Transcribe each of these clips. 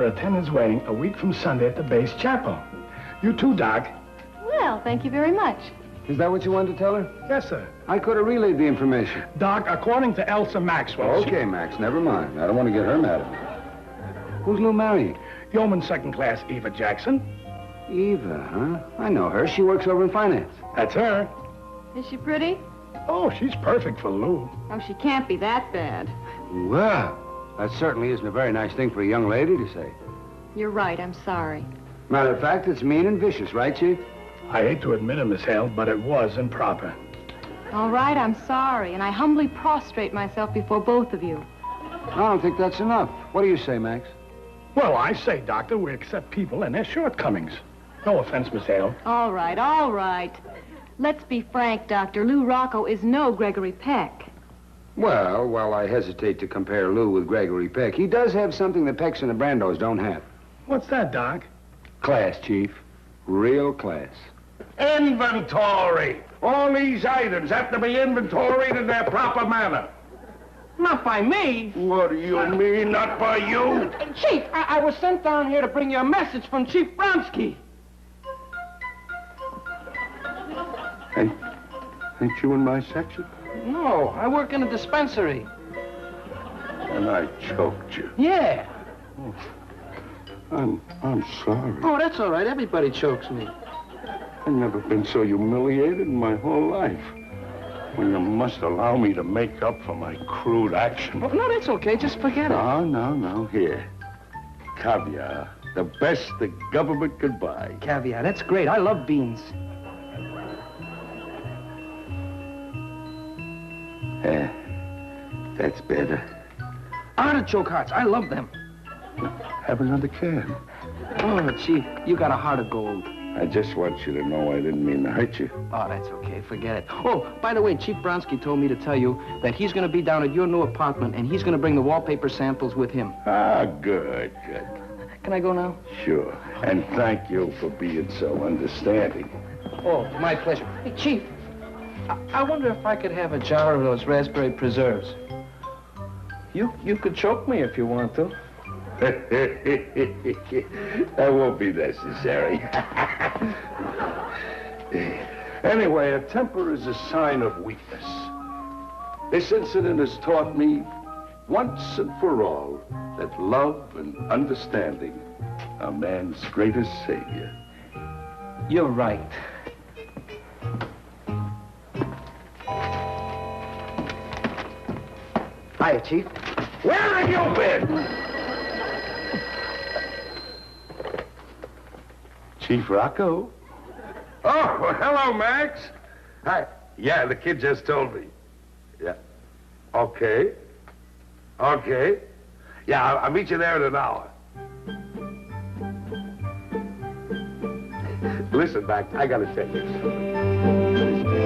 to attend his wedding a week from Sunday at the base chapel. You too, Doc. Well, thank you very much. Is that what you wanted to tell her? Yes, sir. I could have relayed the information. Doc, according to Elsa Maxwell... Okay, Max, never mind. I don't want to get her mad at me. Who's Lou marrying? Yeoman second class Eva Jackson. Eva, huh? I know her. She works over in finance. That's her. Is she pretty? Oh, she's perfect for Lou. Oh, she can't be that bad. Well, that certainly isn't a very nice thing for a young lady to say. You're right, I'm sorry. Matter of fact, it's mean and vicious, right, Chief? I hate to admit it, Miss Hale, but it was improper. All right, I'm sorry, and I humbly prostrate myself before both of you. I don't think that's enough. What do you say, Max? Well, I say, Doctor, we accept people and their shortcomings. No offense, Miss Hale. All right, all right. Let's be frank, Doctor. Lou Rocco is no Gregory Peck. Well, while I hesitate to compare Lou with Gregory Peck, he does have something the Pecks and the Brandos don't have. What's that, Doc? Class, Chief. Real class. Inventory! All these items have to be inventoried in their proper manner. Not by me. What do you mean, not by you? Chief, I was sent down here to bring you a message from Chief Bronsky. Hey, ain't you in my section? No, I work in a dispensary. And I choked you. Yeah. I'm sorry. Oh, that's all right. Everybody chokes me. I've never been so humiliated in my whole life. Well, you must allow me to make up for my crude action. Oh, no, that's okay. Just forget it. No. Here. Caviar. The best the government could buy. Caviar, that's great. I love beans. That's better. Artichoke hearts. I love them. Have another can. Oh, Chief, you got a heart of gold. I just want you to know I didn't mean to hurt you. Oh, that's okay. Forget it. Oh, by the way, Chief Bronsky told me to tell you that he's going to be down at your new apartment, and he's going to bring the wallpaper samples with him. Ah, good. Can I go now? Sure. And thank you for being so understanding. Oh, my pleasure. Hey, Chief, I wonder if I could have a jar of those raspberry preserves. You could choke me if you want to. That won't be necessary. Anyway, a temper is a sign of weakness. This incident has taught me once and for all that love and understanding are man's greatest savior. You're right. Hiya, Chief. Where have you been? Chief Rocco? Oh, well, hello, Max. Hi. Yeah, the kid just told me. Yeah. Okay. Yeah, I'll meet you there in an hour. Listen, Max, I gotta tell you something.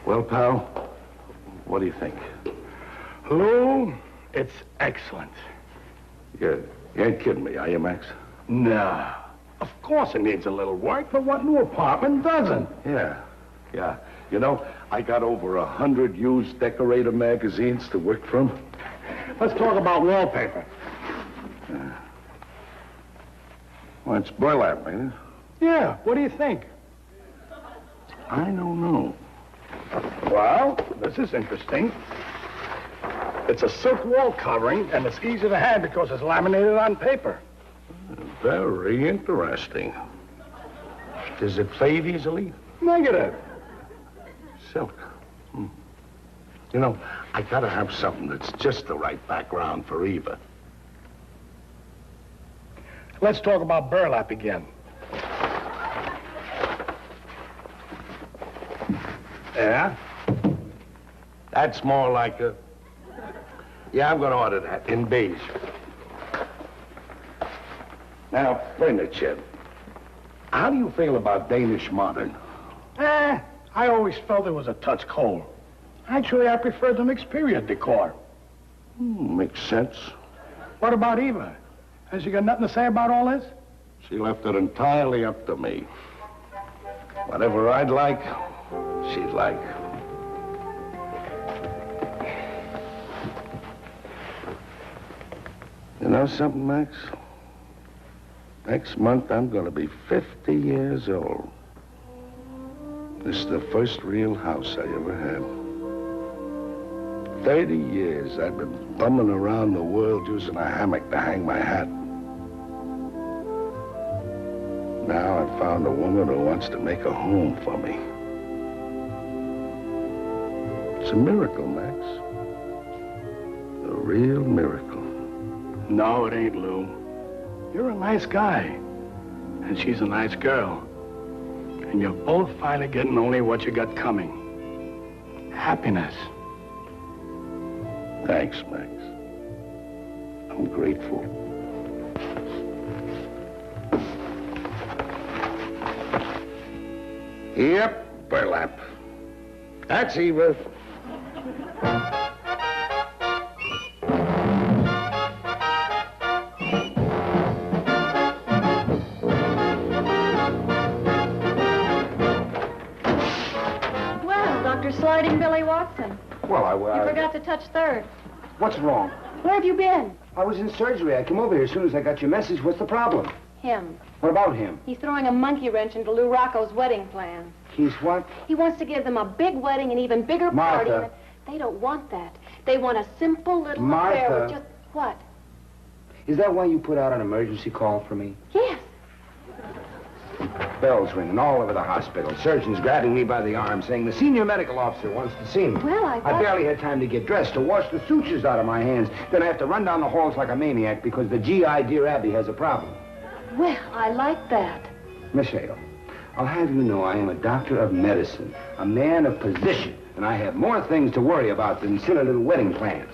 Well, pal, what do you think? Lou, it's excellent. You ain't kidding me, are you, Max? No. Of course it needs a little work, but what new apartment doesn't? Yeah. You know, I got over 100 used decorator magazines to work from. Let's talk about wallpaper. Well, it's burlap, ain't it? Yeah, what do you think? I don't know. Well, this is interesting. It's a silk wall covering, and it's easy to have because it's laminated on paper. Very interesting. Does it fade easily? Negative. Silk. You know, I gotta have something that's just the right background for Eva. Let's talk about burlap again. Yeah? That's more like a... Yeah, I'm gonna order that in beige. Now, bring the chip. How do you feel about Danish modern? I always felt it was a touch cold. Actually, I prefer the mixed period decor. Makes sense. What about Eva? Has she got nothing to say about all this? She left it entirely up to me. Whatever I'd like, she'd like. You know something, Max? Next month, I'm going to be 50 years old. This is the first real house I ever had. 30 years I've been bumming around the world using a hammock to hang my hat. Now I've found a woman who wants to make a home for me. It's a miracle, Max. A real miracle. No, it ain't, Lou. You're a nice guy. And she's a nice girl. And you're both finally getting only what you got coming. Happiness. Thanks, Max. I'm grateful. Yep, burlap. That's Eva. Well, Dr. Sliding Billy Watson. Well, You forgot to touch third. What's wrong? Where have you been? I was in surgery. I came over here as soon as I got your message. What's the problem? Him. What about him? He's throwing a monkey wrench into Lou Rocco's wedding plans. He's what? He wants to give them a big wedding, an even bigger party. Martha. They don't want that. They want a simple little Martha. affair with just... What? Is that why you put out an emergency call for me? Yes. Bells ringing all over the hospital. Surgeons grabbing me by the arm saying the senior medical officer wants to see me. Well, I thought... I barely had time to get dressed, to wash the sutures out of my hands. Then I have to run down the halls like a maniac because the GI Dear Abby has a problem. Well, I like that. Miss Hale, I'll have you know I am a doctor of medicine, a man of position, and I have more things to worry about than silly little wedding plans.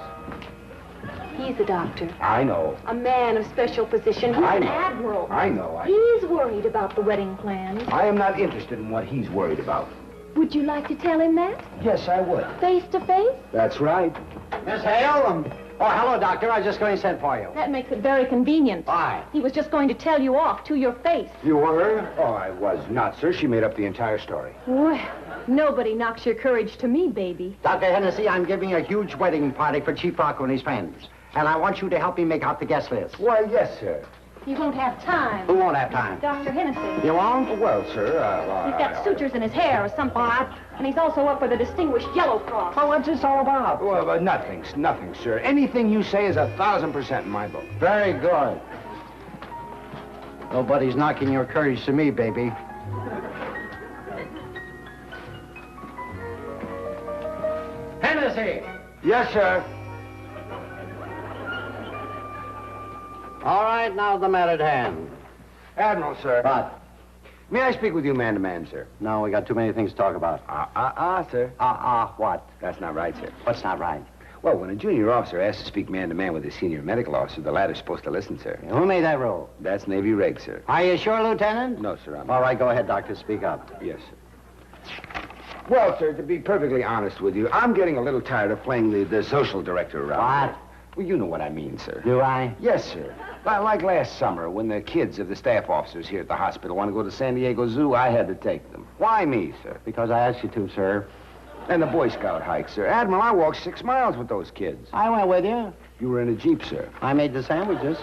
He's a doctor. I know. A man of special position. He's I an know. admiral. I know. He's worried about the wedding plans. I am not interested in what he's worried about. Would you like to tell him that? Yes, I would. Face to face? That's right. Miss Hale, oh, hello, Doctor. I was just going to send for you. That makes it very convenient. Why? He was just going to tell you off to your face. You were? Oh, I was not, sir. She made up the entire story. Well, nobody knocks your courage to me, baby. Dr. Hennessy, I'm giving a huge wedding party for Chief Rocco and his friends. And I want you to help me make out the guest list. Why, yes, sir. You won't have time. Who won't have time? Dr. Hennessy. You won't? Well, sir, He's got sutures in his hair or something. And he's also up for the Distinguished Yellow Cross. Oh, what's this all about? Well, nothing, sir. Anything you say is 1,000% in my book. Very good. Nobody's knocking your courage to me, baby. Hennessy! Yes, sir. All right, now the matter at hand. Admiral, sir. What? May I speak with you man to man, sir? No, we got too many things to talk about. Sir. What? That's not right, sir. What's not right? Well, when a junior officer asks to speak man to man with a senior medical officer, the latter's supposed to listen, sir. Who made that rule? That's Navy reg, sir. Are you sure, Lieutenant? No, sir, I'm All right, go ahead, Doctor. Speak up. Yes, sir. Well, sir, to be perfectly honest with you, I'm getting a little tired of playing the social director around. What? Well, you know what I mean, sir. Do I? Yes, sir. Like last summer, when the kids of the staff officers here at the hospital want to go to San Diego Zoo, I had to take them. Why me, sir? Because I asked you to, sir. And the Boy Scout hike, sir. Admiral, I walked 6 miles with those kids. I went with you. You were in a Jeep, sir. I made the sandwiches.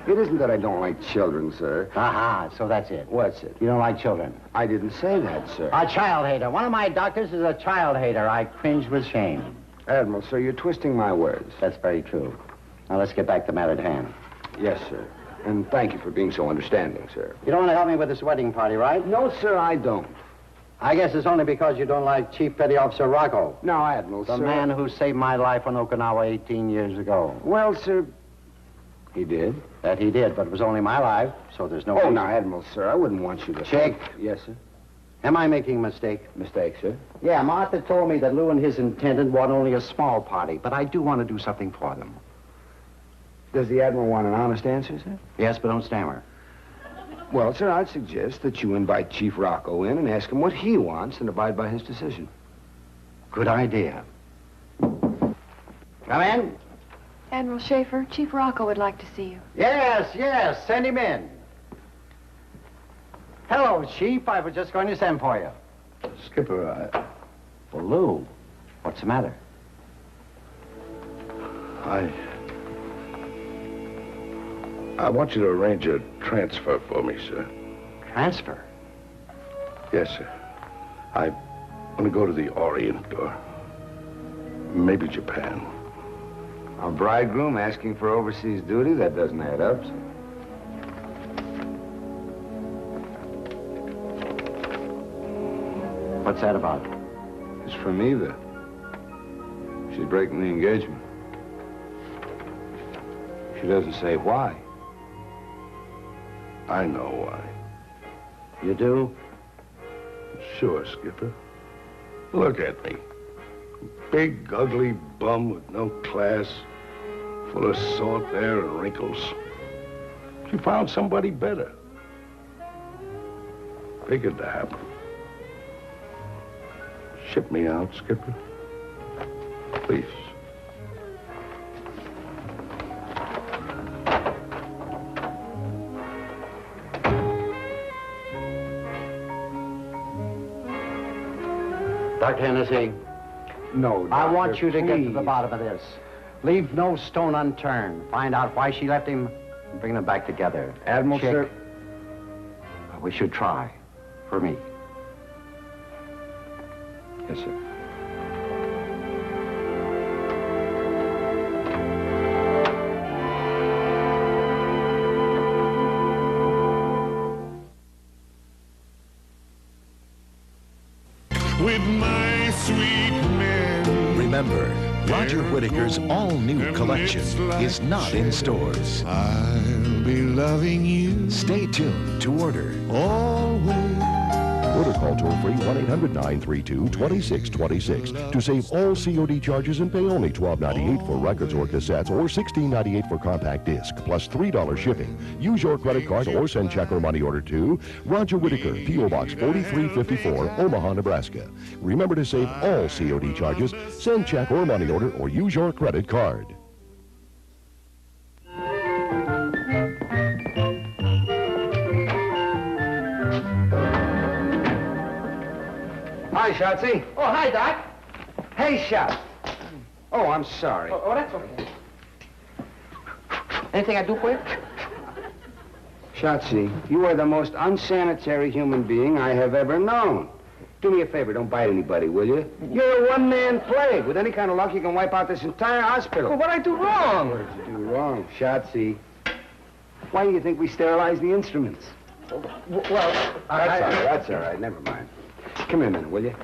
It isn't that I don't like children, sir. So that's it. What's it? You don't like children. I didn't say that, sir. A child hater. One of my doctors is a child hater. I cringe with shame. Admiral, sir, you're twisting my words. That's very true. Now let's get back to the matter at hand. Yes, sir. And thank you for being so understanding, sir. You don't want to help me with this wedding party, right? No, sir, I don't. I guess it's only because you don't like Chief Petty Officer Rocco. No, Admiral, The sir. man who saved my life on Okinawa 18 years ago. Well, sir, he did. That he did, but it was only my life, so there's no... Oh, now, Admiral, sir, I wouldn't want you to... Check. Yes, sir. Am I making a mistake? Mistake, sir. Yeah, Martha told me that Lou and his intendant want only a small party, but I do want to do something for them. Does the Admiral want an honest answer, sir? Yes, but don't stammer. Well, sir, I'd suggest that you invite Chief Rocco in and ask him what he wants and abide by his decision. Good idea. Come in. Admiral Schaefer, Chief Rocco would like to see you. Yes, send him in. Hello, Chief. I was just going to send for you. Skipper, Well, Lou, what's the matter? I want you to arrange a transfer for me, sir. Transfer? Yes, sir. I want to go to the Orient or maybe Japan. A bridegroom asking for overseas duty? That doesn't add up, sir. What's that about? It's from Eva. She's breaking the engagement. She doesn't say why. I know why. You do? Sure, Skipper. Look at me. Big, ugly bum with no class, full of salt air and wrinkles. She found somebody better. Figured to happen. Ship me out, Skipper. Please. Dr. Hennessy, No, I want Doctor, you to get to the please. bottom of this. Leave no stone unturned. Find out why she left him and bring them back together. Admiral, Chick, sir. we should try. For me. Yes, sir. With my sweet men. Remember, Roger Whittaker's all-new collection is not in stores. I'll be loving you Stay tuned to order. always. Order call toll-free 1-800-932-2626 to save all COD charges and pay only $12.98 for records or cassettes or $16.98 for compact disc, plus $3 shipping. Use your credit card or send check or money order to Roger Whittaker, P.O. Box 4354, Omaha, Nebraska. Remember to save all COD charges, send check or money order or use your credit card. Hi, Shotzi. Oh, hi, Doc. Hey, Shot. Oh, I'm sorry. Oh, that's okay. Anything I do for you? Shotzi, you are the most unsanitary human being I have ever known. Do me a favor, don't bite anybody, will you? You're a one-man plague. With any kind of luck, you can wipe out this entire hospital. Well, what'd I do wrong? What did you do wrong, Shotzi? Why do you think we sterilize the instruments? Well, That's all right. Never mind. Come here a minute, will you?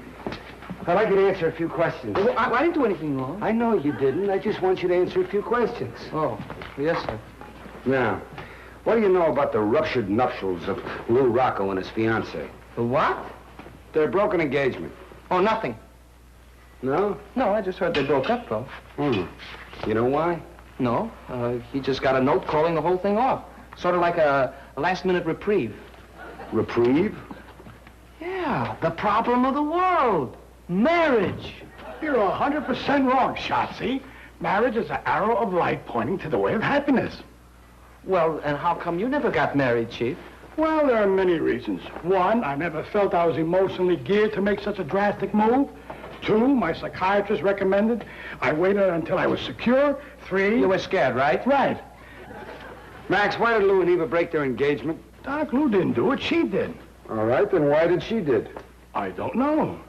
I'd like you to answer a few questions. I didn't do anything wrong. I know you didn't. I just want you to answer a few questions. Oh, yes, sir. Now, what do you know about the ruptured nuptials of Lou Rocco and his fiancée? The what? Their broken engagement. Oh, nothing. No? No, I just heard they broke up, though. You know why? No, he just got a note calling the whole thing off. Sort of like a last-minute reprieve. Reprieve? Yeah, the problem of the world. Marriage. You're 100% wrong, Shotzi. Marriage is an arrow of light pointing to the way of happiness. Well, and how come you never got married, Chief? Well, there are many reasons. One, I never felt I was emotionally geared to make such a drastic move. Two, my psychiatrist recommended I waited until I was secure. Three... You were scared, right? Right. Max, why did Lou and Eva break their engagement? Doc, Lou didn't do it. She did. All right, then why did she did? I don't know.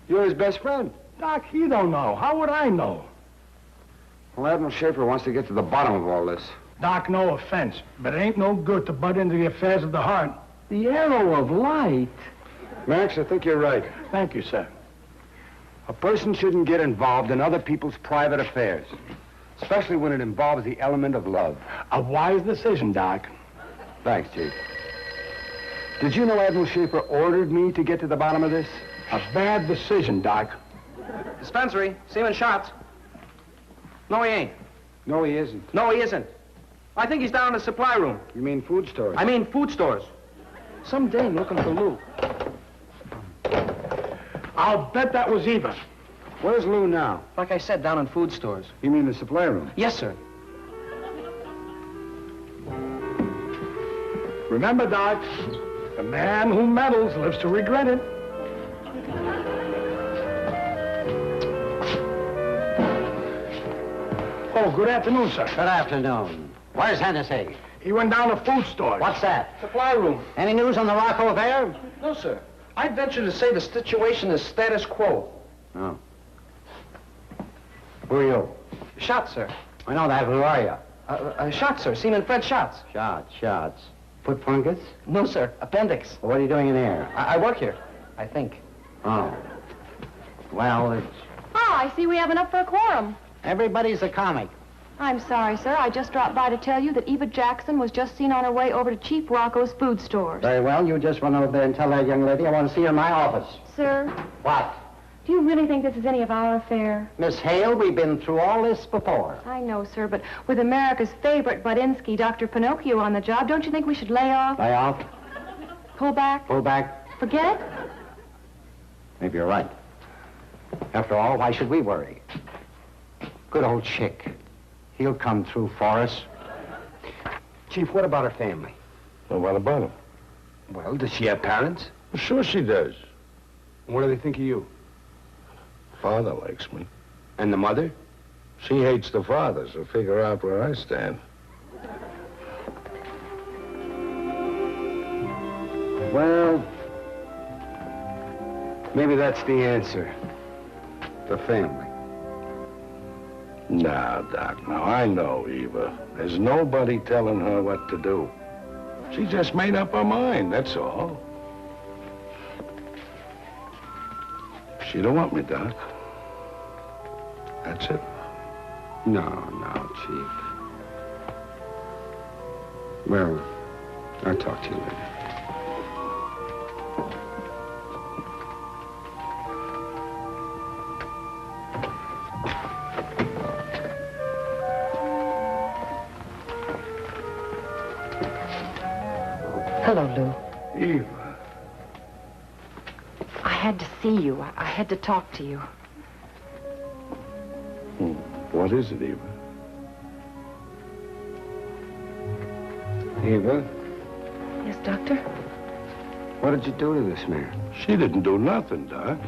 You're his best friend. Doc, he don't know. How would I know? Well, Admiral Schaefer wants to get to the bottom of all this. Doc, no offense, but it ain't no good to butt into the affairs of the heart. The arrow of light. Max, I think you're right. Thank you, sir. A person shouldn't get involved in other people's private affairs, especially when it involves the element of love. A wise decision, Doc. Thanks, Chief. Did you know Admiral Schaefer ordered me to get to the bottom of this? A bad decision, Doc. Dispensary. Seaman Shots. No, he ain't. No, he isn't. No, he isn't. I think he's down in the supply room. You mean food stores? I mean food stores. Some dame looking for Lou. I'll bet that was Eva. Where's Lou now? Like I said, down in food stores. You mean the supply room? Yes, sir. Remember, Doc, the man who meddles lives to regret it. Oh, good afternoon, sir. Good afternoon. Where's Hennessy? He went down to food stores. What's that? Supply room. Any news on the Rocco affair? No, sir. I'd venture to say the situation is status quo. Oh. Who are you? Shot, sir. I know that. Who are you? Shot, sir. Seaman Fred Shots. Shots. Foot pockets? No, sir. Appendix. Well, what are you doing in here? I work here, I think. Oh. Well, it's... Oh, I see we have enough for a quorum. Everybody's a comic. I'm sorry, sir. I just dropped by to tell you that Eva Jackson was just seen on her way over to Chief Rocco's food stores. Very well. You just run over there and tell that young lady I want to see her in my office. Sir, What? do you really think this is any of our affair? Miss Hale, we've been through all this before. I know, sir, but with America's favorite Budinsky, Dr. Pinocchio, on the job, don't you think we should lay off? Lay off? Pull back? Pull back? Forget it? Maybe you're right. After all, why should we worry? Good old Chick. He'll come through for us. Chief, what about her family? Well, what about him? Well, does she have parents? Well, sure she does. What do they think of you? Father likes me. And the mother? She hates the father, so figure out where I stand. Well, maybe that's the answer. The family. Now, Doc, now I know Eva. There's nobody telling her what to do. She just made up her mind, that's all. She don't want me, Doc. That's it. No, Chief. Well, I'll talk to you later. Hello, Lou. Eva. I had to see you. I had to talk to you. What is it, Eva? Eva, Yes, Doctor? what did you do to this man? She didn't do nothing, Doc.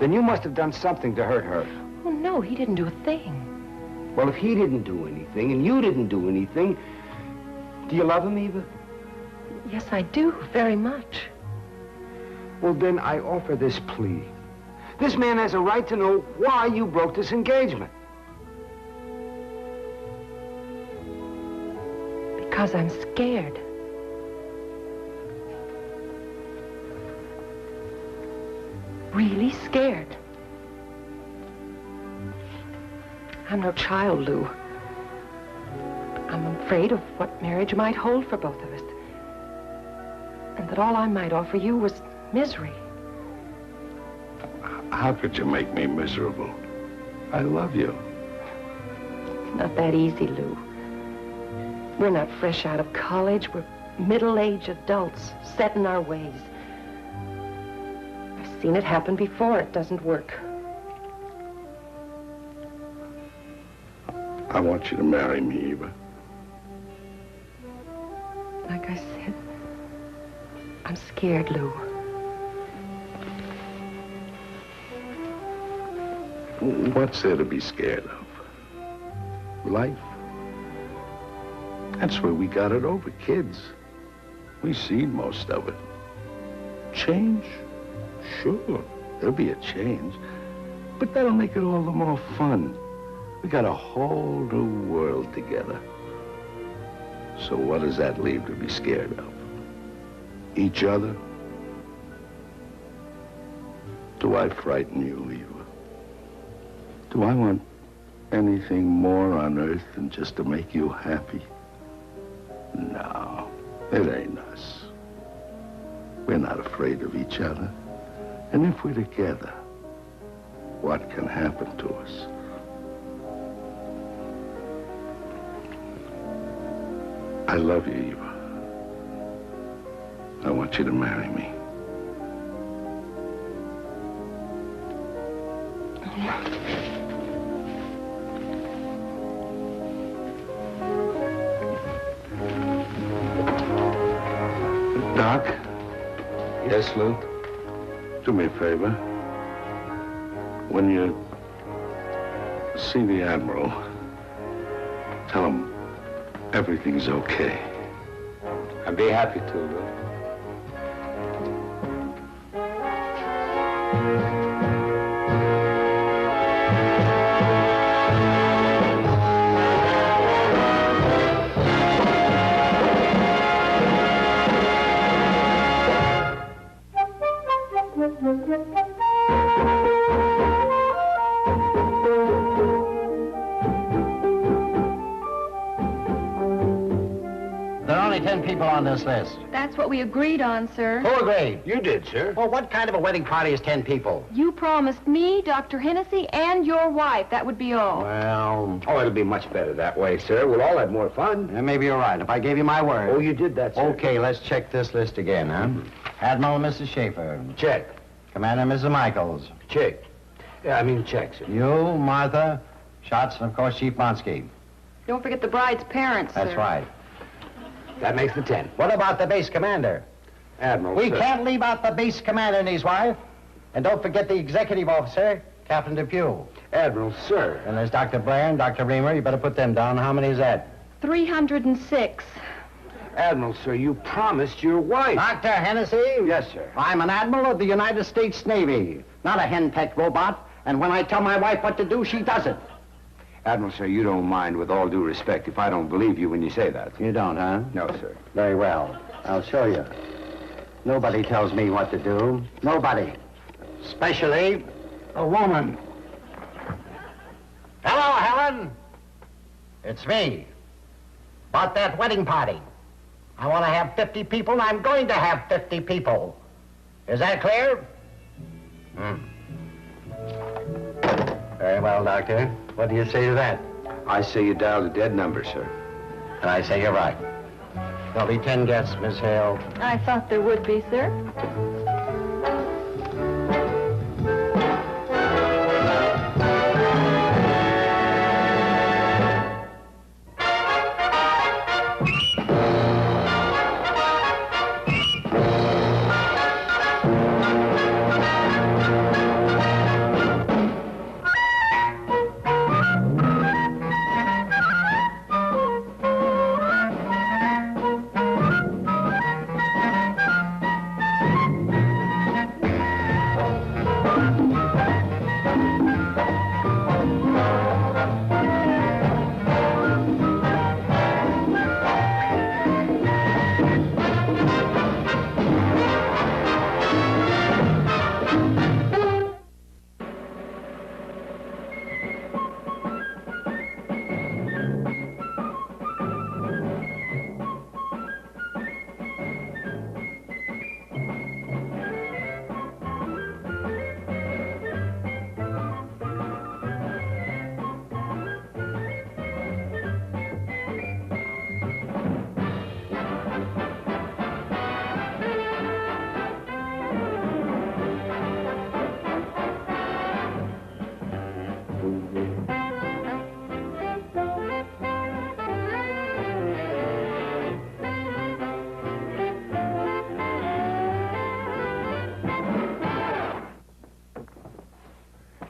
Then you must have done something to hurt her. Oh, no, he didn't do a thing. Well, if he didn't do anything and you didn't do anything, do you love him, Eva? Yes, I do, very much. Well, then I offer this plea. This man has a right to know why you broke this engagement. Because I'm scared. Really scared. I'm no child, Lou. I'm afraid of what marriage might hold for both of us. And that all I might offer you was misery. How could you make me miserable? I love you. It's not that easy, Lou. We're not fresh out of college. We're middle-aged adults, set in our ways. I've seen it happen before. It doesn't work. I want you to marry me, Eva. Like I said, I'm scared, Lou. What's there to be scared of? Life. That's where we got it over, kids. We seen most of it. Change? Sure, there'll be a change. But that'll make it all the more fun. We got a whole new world together. So what does that leave to be scared of? Each other? Do I frighten you, Eva? Do I want anything more on earth than just to make you happy? No, it ain't us. We're not afraid of each other. And if we're together, what can happen to us? I love you, Eva. I want you to marry me. Doc? Yes, Lou? Do me a favor. When you see the Admiral, tell him everything's okay. I'd be happy to, Lou. There are only 10 people on this list. That's what we agreed on, sir. Who agreed? You did, sir. Well, what kind of a wedding party is 10 people? You promised me, Dr. Hennessy, and your wife. That would be all. Well, Oh, it'll be much better that way, sir. We'll all have more fun. maybe you're right. If I gave you my word. Oh, you did that, sir. Okay, let's check this list again, huh? Admiral Mrs. Schaefer. Check. Commander Mrs. Michaels. Check. Yeah, I mean check, sir. You, Martha, Schatz, and of course Chief Monsky. Don't forget the bride's parents, That's sir. right. That makes the 10. What about the base commander? Admiral, We sir. can't leave out the base commander and his wife. And don't forget the executive officer, Captain Depew. Admiral, sir. And there's Dr. Blair and Dr. Reamer. You better put them down. How many is that? 306. Admiral, sir, you promised your wife. Dr. Hennessy? Yes, sir. I'm an admiral of the United States Navy, not a hen-pecked robot. And when I tell my wife what to do, she does it. Admiral, sir, you don't mind, with all due respect, if I don't believe you when you say that. You don't, huh? No, sir. Very well. I'll show you. Nobody tells me what to do. Nobody. Especially a woman. Hello, Helen. It's me. About that wedding party. I want to have 50 people, and I'm going to have 50 people. Is that clear? Very well, Doctor. What do you say to that? I say you dialed a dead number, sir. And I say you're right. There'll be 10 guests, Miss Hale. I thought there would be, sir.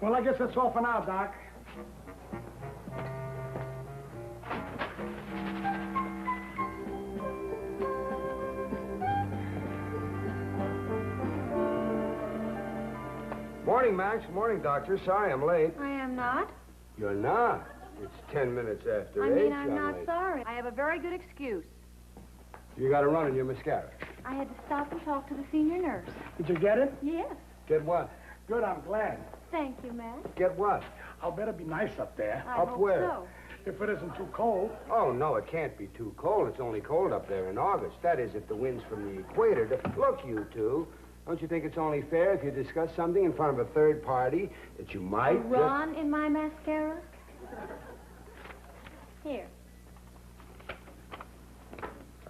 Well, I guess that's all for now, Doc. Morning, Max. Morning, Doctor. Sorry I'm late. I am not. You're not. It's 10 minutes after 8. I mean, I'm young not lady. sorry. I have a very good excuse. You got a run in your mascara. I had to stop and talk to the senior nurse. Did you get it? Yes. Get what? Good, I'm glad. Thank you, Matt. Get what? I'll better be nice up there. I Up hope where? so. If it isn't too cold. Oh, no, it can't be too cold. It's only cold up there in August. That is, if the wind's from the equator. Look, you two. Don't you think it's only fair if you discuss something in front of a third party that you might Ron in my mascara? Here.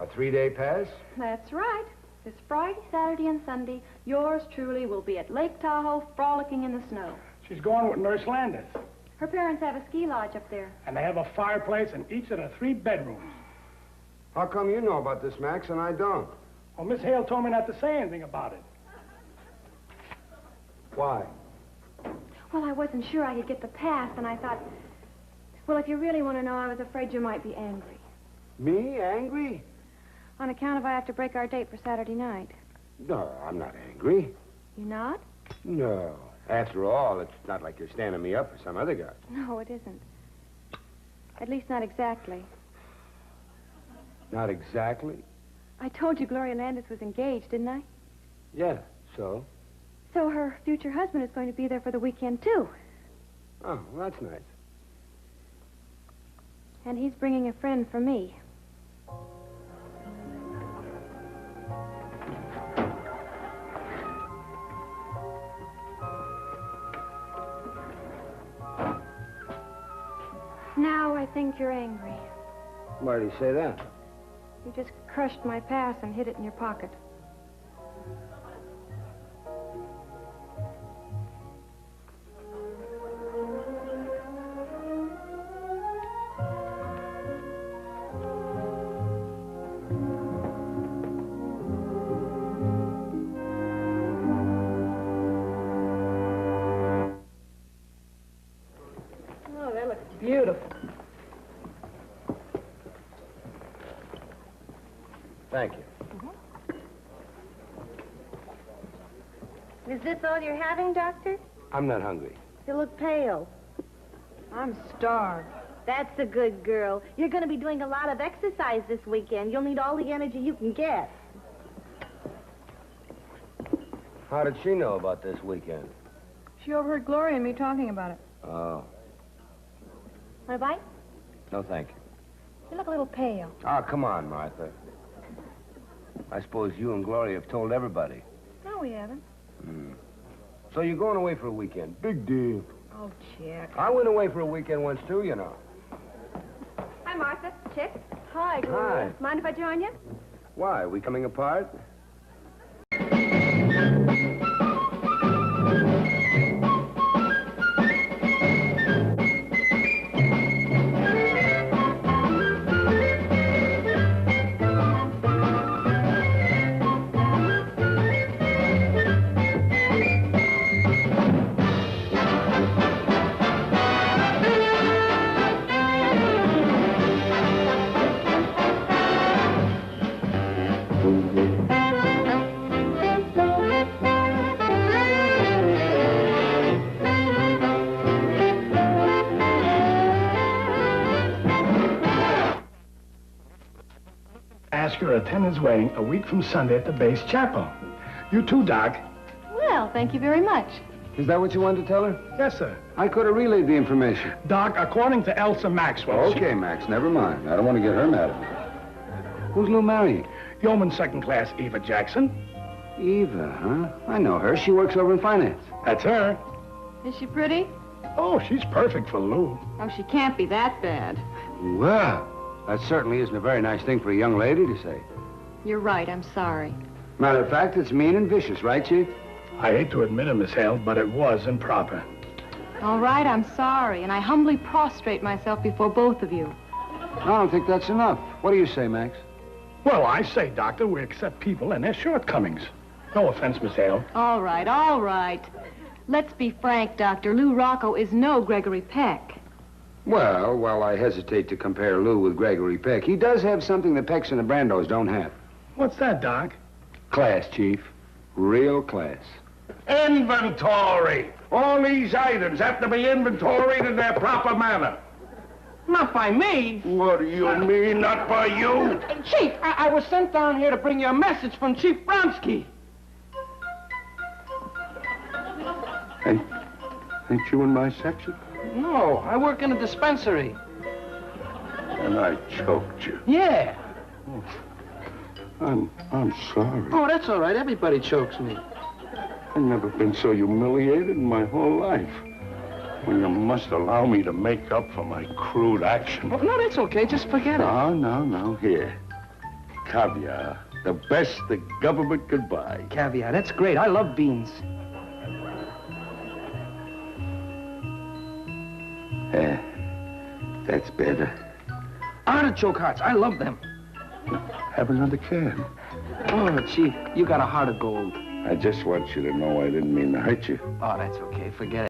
A 3-day pass? That's right. This Friday, Saturday, and Sunday, yours truly will be at Lake Tahoe frolicking in the snow. She's going with Nurse Landis. Her parents have a ski lodge up there. And they have a fireplace in each of the 3 bedrooms. How come you know about this, Max, and I don't? Well, Miss Hale told me not to say anything about it. Why? Well, I wasn't sure I could get the pass, and I thought, well, if you really want to know, I was afraid you might be angry. Me? Angry? On account of I have to break our date for Saturday night. No, I'm not angry. You not? No. After all, it's not like you're standing me up for some other guy. No, it isn't. At least not exactly. Not exactly? I told you Gloria Landis was engaged, didn't I? Yeah, so? So her future husband is going to be there for the weekend, too. Oh, well, that's nice. And he's bringing a friend for me. Now I think you're angry. Why do you say that? You just crushed my pass and hid it in your pocket. Oh, that looks beautiful. Thank you. Is this all you're having, Doctor? I'm not hungry. You look pale. I'm starved. That's a good girl. You're going to be doing a lot of exercise this weekend. You'll need all the energy you can get. How did she know about this weekend? She overheard Gloria and me talking about it. Oh, Want a bite? no thank you. You look a little pale. Oh, come on, Martha. I suppose you and Gloria have told everybody. No, we haven't. So you're going away for a weekend. Big deal. Oh, Chick. I went away for a weekend once, too, you know. Hi, Martha. Chick. Hi, Gloria. Hi. Mind if I join you? Why, are we coming apart? Ask her to attend his wedding a week from Sunday at the base chapel. You too, Doc. Well, thank you very much. Is that what you wanted to tell her? Yes, sir. I could have relayed the information. Doc, according to Elsa Maxwell... Okay, Max, never mind. I don't want to get her mad at me. Who's Lou marrying? Yeoman second class Eva Jackson. Eva, huh? I know her. She works over in finance. That's her. Is she pretty? Oh, she's perfect for Lou. Oh, she can't be that bad. Well, that certainly isn't a very nice thing for a young lady to say. You're right. I'm sorry. Matter of fact, it's mean and vicious, right, Chief? I hate to admit it, Miss Hale, but it was improper. All right, I'm sorry, and I humbly prostrate myself before both of you. I don't think that's enough. What do you say, Max? Well, I say, Doctor, we accept people and their shortcomings. No offense, Miss Hale. All right, all right. Let's be frank, Doctor. Lou Rocco is no Gregory Peck. Well, while I hesitate to compare Lou with Gregory Peck, he does have something the Pecks and the Brandos don't have. What's that, Doc? Class, Chief. Real class. Inventory! All these items have to be inventoried in their proper manner. Not by me. What do you mean, not by you? Chief, I was sent down here to bring you a message from Chief Bronsky. Ain't you in my section? No, I work in a dispensary. And I choked you. Yeah. I'm sorry. Oh, that's all right. Everybody chokes me. I've never been so humiliated in my whole life. Well, you must allow me to make up for my crude action. Oh, no, that's okay. Just forget it. No. Here. Caviar. The best the government could buy. Caviar, that's great. I love beans. That's better. Artichoke hearts, I love them. Have another can. Oh, Chief, you got a heart of gold. I just want you to know I didn't mean to hurt you. Oh, that's okay. Forget it.